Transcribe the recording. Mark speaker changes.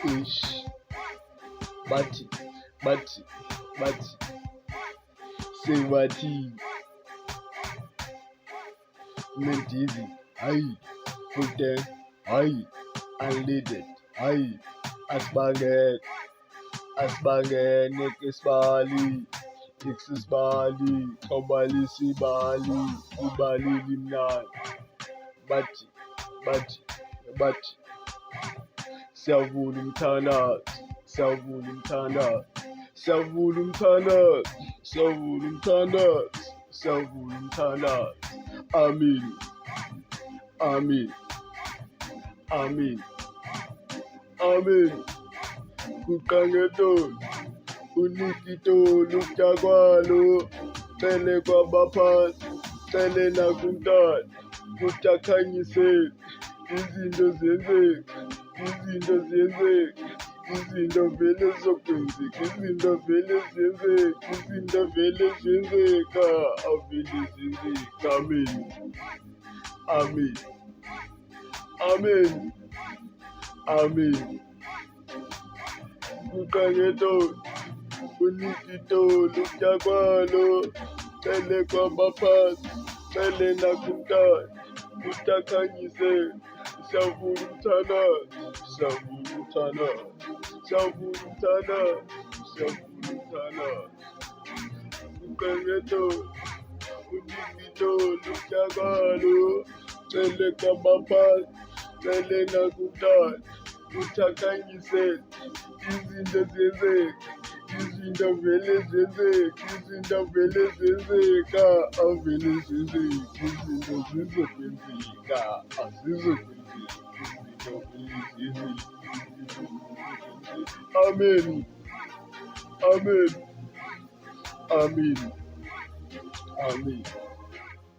Speaker 1: ish, bathi, sebathi, Mendizi, hayi, full tank, hayi, unleaded, hayi, asibangene kesibali, isibali, xabalisa ibali, ibali limnandi, bathi, siyavula umthandazo, amin, kuqangetoni, unikitoni, ukutakwalo, cele kwabaphansi, cele nakumntana, kutakhanyiseni, izinto ziyenzeka, izinto vele zokwenzeka, avele ziyenzeka, amin, kuqangetoni, unikitoni, ukutakwalo, cele kwabaphansi, cele nakumntana, kutakhanyiseni, siyavula umthandazo, kuqangetoni, unikitoni, ukutakwalo, cele kwabaphansi, cele nakumntana, kutakhanyiseni, izinto ziyenzeka, avele ziyenzeka, izinto zizokwenzeka, amen.